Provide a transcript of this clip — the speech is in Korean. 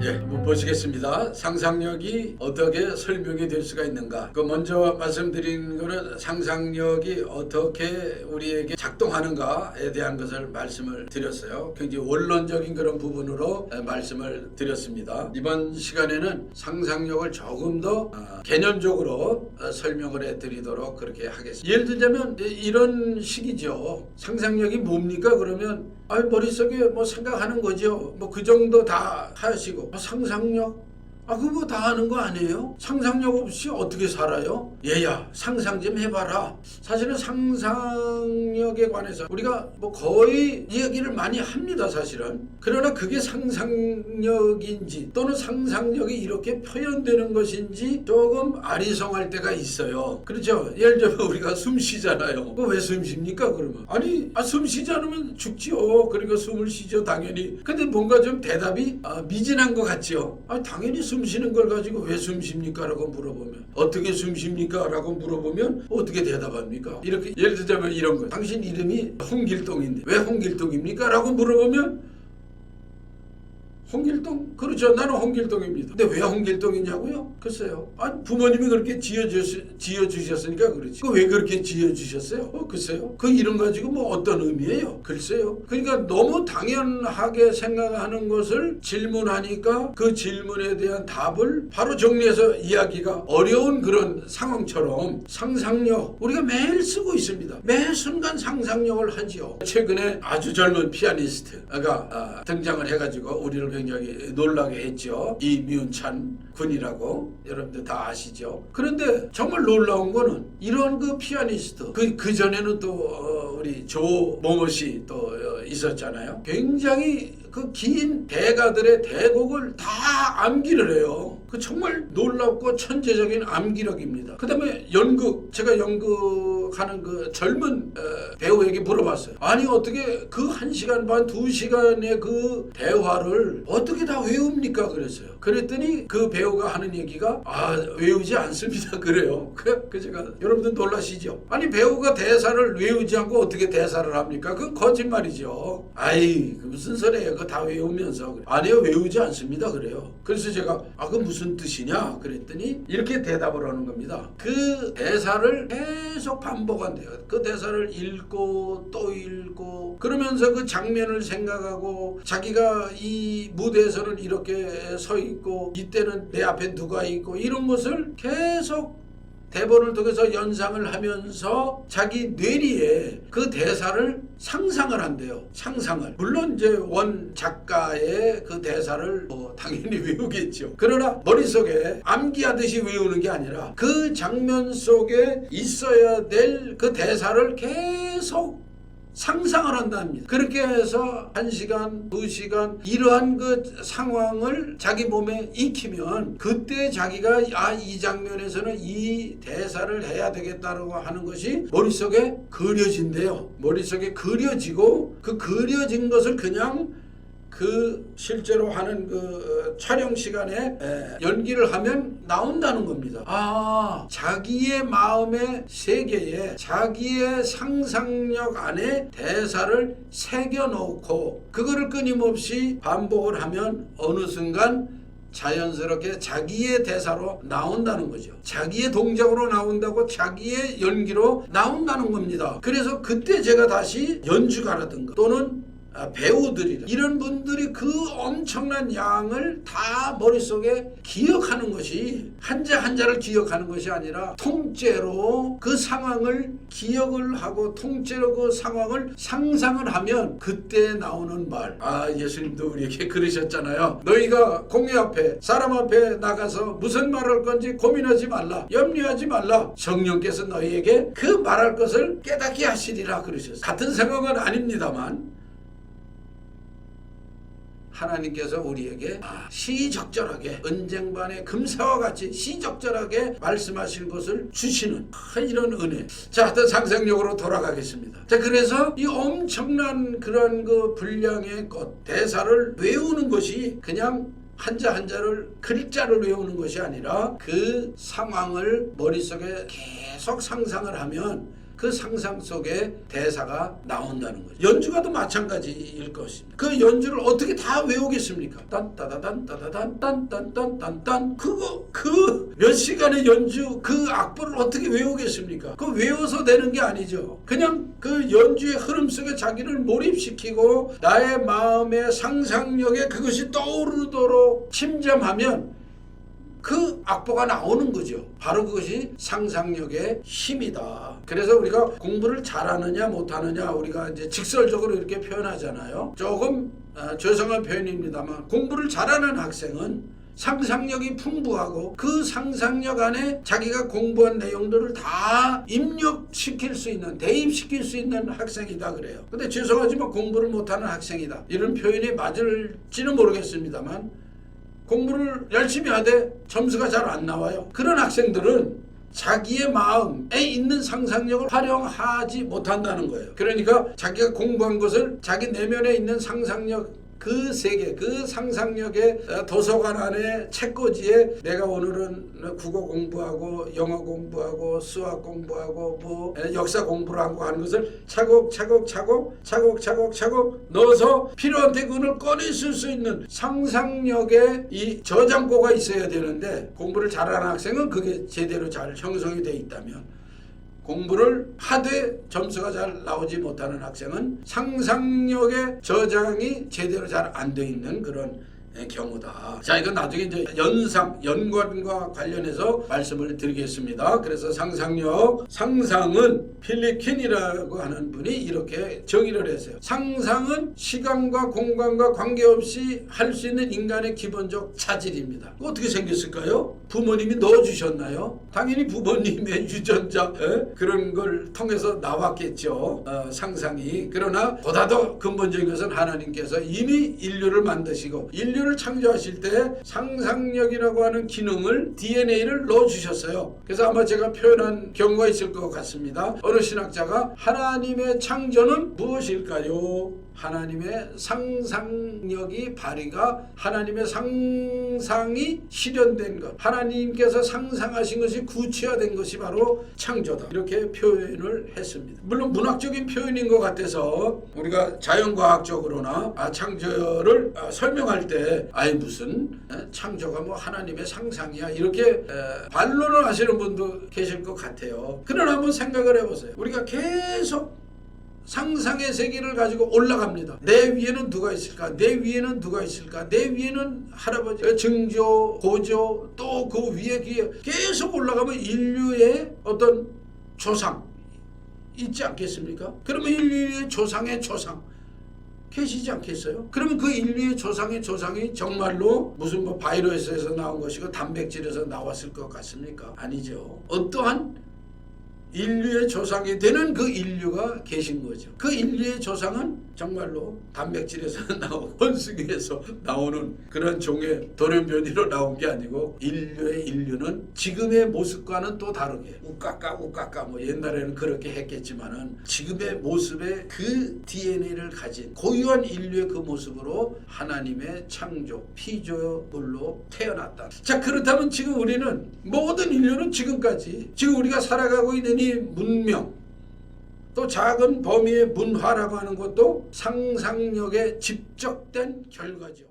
예, 한번 보시겠습니다. 상상력이 어떻게 설명이 될 수가 있는가? 그 먼저 말씀드린 거는 상상력이 어떻게 우리에게 작동하는가에 대한 것을 말씀을 드렸어요. 굉장히 원론적인 그런 부분으로 말씀을 드렸습니다. 이번 시간에는 상상력을 조금 더 개념적으로 설명을 해드리도록 그렇게 하겠습니다. 예를 들자면 이런 식이죠. 상상력이 뭡니까? 그러면 머릿속에 뭐 생각하는 거죠. 뭐 그 정도 다 하시고 상상력? 그거 다 하는 거 아니에요? 상상력 없이 어떻게 살아요? 얘야 상상 좀 해봐라. 사실은 상상력에 관해서 우리가 뭐 거의 이야기를 많이 합니다. 사실은. 그러나 그게 상상력인지 또는 상상력이 이렇게 표현되는 것인지 조금 아리송할 때가 있어요. 그렇죠? 예를 들면 우리가 숨 쉬잖아요. 왜 숨 쉽니까 그러면? 숨 쉬지 않으면 죽지요. 그러니까 숨을 쉬죠 당연히. 근데 뭔가 좀 대답이 미진한 것 같지요. 당연히 숨 쉬는 걸 가지고 왜 숨 쉽니까? 라고 물어보면 어떻게 숨 쉽니까? 라고 물어보면 어떻게 대답합니까? 이렇게 예를 들자면 이런 거. 당신 이름이 홍길동인데 왜 홍길동입니까? 라고 물어보면 홍길동? 그렇죠. 나는 홍길동입니다. 근데 왜 홍길동이냐고요? 글쎄요. 부모님이 그렇게 지어주셨으니까 그렇지. 왜 그렇게 지어주셨어요? 글쎄요. 그 이름 가지고 뭐 어떤 의미예요? 글쎄요. 그러니까 너무 당연하게 생각하는 것을 질문하니까 그 질문에 대한 답을 바로 정리해서 이야기가 어려운 그런 상황처럼 상상력 우리가 매일 쓰고 있습니다. 매 순간 상상력을 하지요. 최근에 아주 젊은 피아니스트가 등장을 해가지고 우리를 굉장히 놀라게 했죠. 이윤찬 군이라고 여러분들 다 아시죠. 그런데 정말 놀라운 거는 이런 그 피아니스트 그 전에는 또 우리 조모모씨 또 있었잖아요. 굉장히 그 긴 대가들의 대곡을 다 암기를 해요. 그 정말 놀랍고 천재적인 암기력입니다. 그 다음에 연극, 제가 연극하는 그 젊은 배우에게 물어봤어요. 어떻게 그 1시간 반, 2시간의 그 대화를 어떻게 다 외웁니까? 그랬어요. 그랬더니 그 배우가 하는 얘기가 외우지 않습니다. 그래요. 그 제가 여러분들 놀라시죠? 배우가 대사를 외우지 않고 어떻게 대사를 합니까? 그건 거짓말이죠. 무슨 소리예요? 그거 다 외우면서. 아니요, 외우지 않습니다. 그래요. 그래서 제가 그 무슨 뜻이냐? 그랬더니 이렇게 대답을 하는 겁니다. 그 대사를 계속 반복한대요. 그 대사를 읽고 또 읽고 그러면서 그 장면을 생각하고 자기가 이 무대에서는 이렇게 서 있고 이때는 내 앞에 누가 있고 이런 것을 계속 대본을 통해서 연상을 하면서 자기 뇌리에 그 대사를 상상을 한대요. 상상을. 물론 이제 원 작가의 그 대사를 당연히 외우겠죠. 그러나 머릿속에 암기하듯이 외우는 게 아니라 그 장면 속에 있어야 될 그 대사를 계속 상상을 한답니다. 그렇게 해서 1시간, 2시간 이러한 그 상황을 자기 몸에 익히면 그때 자기가 이 장면에서는 이 대사를 해야 되겠다라고 하는 것이 머릿속에 그려진대요. 머릿속에 그려지고 그 그려진 것을 그냥 그 실제로 하는 그 촬영 시간에 연기를 하면 나온다는 겁니다. 자기의 마음의 세계에 자기의 상상력 안에 대사를 새겨놓고 그거를 끊임없이 반복을 하면 어느 순간 자연스럽게 자기의 대사로 나온다는 거죠. 자기의 동작으로 나온다고 자기의 연기로 나온다는 겁니다. 그래서 그때 제가 다시 연주가라든가 또는 배우들이라 이런 분들이 그 엄청난 양을 다 머릿속에 기억하는 것이 한자 한자를 기억하는 것이 아니라 통째로 그 상황을 기억을 하고 통째로 그 상황을 상상을 하면 그때 나오는 말. 예수님도 우리에게 그러셨잖아요. 너희가 공회 앞에 사람 앞에 나가서 무슨 말할 건지 고민하지 말라. 염려하지 말라. 성령께서 너희에게 그 말할 것을 깨닫게 하시리라 그러셨어요. 같은 상황은 아닙니다만 하나님께서 우리에게 시적절하게 은쟁반의 금사와 같이 시적절하게 말씀하실 것을 주시는 이런 은혜. 자, 하여튼 상상력으로 돌아가겠습니다. 자, 그래서 이 엄청난 그런 그 분량의 대사를 외우는 것이 그냥 한자 한자를 글자를 외우는 것이 아니라 그 상황을 머릿속에 계속 상상을 하면 그 상상 속에 대사가 나온다는 거죠. 연주가도 마찬가지일 것입니다. 그 연주를 어떻게 다 외우겠습니까? 딴따다단 따다단 딴딴딴딴딴 그거 그 몇 시간의 연주 그 악보를 어떻게 외우겠습니까? 그거 외워서 되는 게 아니죠. 그냥 그 연주의 흐름 속에 자기를 몰입시키고 나의 마음의 상상력에 그것이 떠오르도록 침잠하면 그 악보가 나오는 거죠. 바로 그것이 상상력의 힘이다. 그래서 우리가 공부를 잘하느냐 못하느냐 우리가 이제 직설적으로 이렇게 표현하잖아요. 조금 죄송한 표현입니다만 공부를 잘하는 학생은 상상력이 풍부하고 그 상상력 안에 자기가 공부한 내용들을 다 입력시킬 수 있는, 대입시킬 수 있는 학생이다 그래요. 근데 죄송하지만 공부를 못하는 학생이다. 이런 표현이 맞을지는 모르겠습니다만 공부를 열심히 하되 점수가 잘 안 나와요. 그런 학생들은 자기의 마음에 있는 상상력을 활용하지 못한다는 거예요. 그러니까 자기가 공부한 것을 자기 내면에 있는 상상력 그 세계, 그 상상력의 도서관 안에 책꽂이에 내가 오늘은 국어 공부하고 영어 공부하고 수학 공부하고 뭐 역사 공부를 하고 하는 것을 차곡차곡 넣어서 필요한 때 그걸 꺼내쓸 수 있는 상상력의 이 저장고가 있어야 되는데 공부를 잘하는 학생은 그게 제대로 잘 형성이 되어 있다면 공부를 하되 점수가 잘 나오지 못하는 학생은 상상력의 저장이 제대로 잘 안 돼 있는 그런 경우다. 자, 이건 나중에 이제 연관과 관련해서 말씀을 드리겠습니다. 그래서 상상은 필리킨이라고 하는 분이 이렇게 정의를 했어요. 상상은 시간과 공간과 관계없이 할 수 있는 인간의 기본적 차질입니다. 어떻게 생겼을까요? 부모님이 넣어주셨나요? 당연히 부모님의 유전자 그런 걸 통해서 나왔겠죠. 상상이. 그러나 보다 더 근본적인 것은 하나님께서 이미 인류를 만드시고 인류를 창조하실 때 상상력이라고 하는 기능을 DNA를 넣어주셨어요. 그래서 아마 제가 표현한 경우가 있을 것 같습니다. 어느 신학자가 하나님의 창조는 무엇일까요? 하나님의 상상력이 발휘가 하나님의 상상이 실현된 것, 하나님께서 상상하신 것이 구체화된 것이 바로 창조다. 이렇게 표현을 했습니다. 물론 문학적인 표현인 것 같아서 우리가 자연과학적으로나 창조를 설명할 때 무슨 창조가 뭐 하나님의 상상이야 이렇게 반론을 하시는 분도 계실 것 같아요. 그러나 한번 생각을 해보세요. 우리가 계속 상상의 세계를 가지고 올라갑니다. 내 위에는 누가 있을까? 내 위에는 누가 있을까? 내 위에는 할아버지, 증조, 고조, 또 그 위에 계속 올라가면 인류의 어떤 조상 있지 않겠습니까? 그러면 인류의 조상의 조상 계시지 않겠어요? 그러면 그 인류의 조상의 조상이 정말로 무슨 뭐 바이러스에서 나온 것이고 단백질에서 나왔을 것 같습니까? 아니죠. 어떠한 인류의 조상이 되는 그 인류가 계신 거죠. 그 인류의 조상은 정말로 단백질에서 나오고 원숭이에서 나오는 그런 종의 돌연변이로 나온 게 아니고 인류의 인류는 지금의 모습과는 또 다르게 우까까 뭐 옛날에는 그렇게 했겠지만은 지금의 모습의 그 DNA를 가진 고유한 인류의 그 모습으로 하나님의 창조 피조물로 태어났다. 자, 그렇다면 지금 우리는 모든 인류는 지금까지 지금 우리가 살아가고 있는 이 문명 또 작은 범위의 문화라고 하는 것도 상상력에 집적된 결과죠.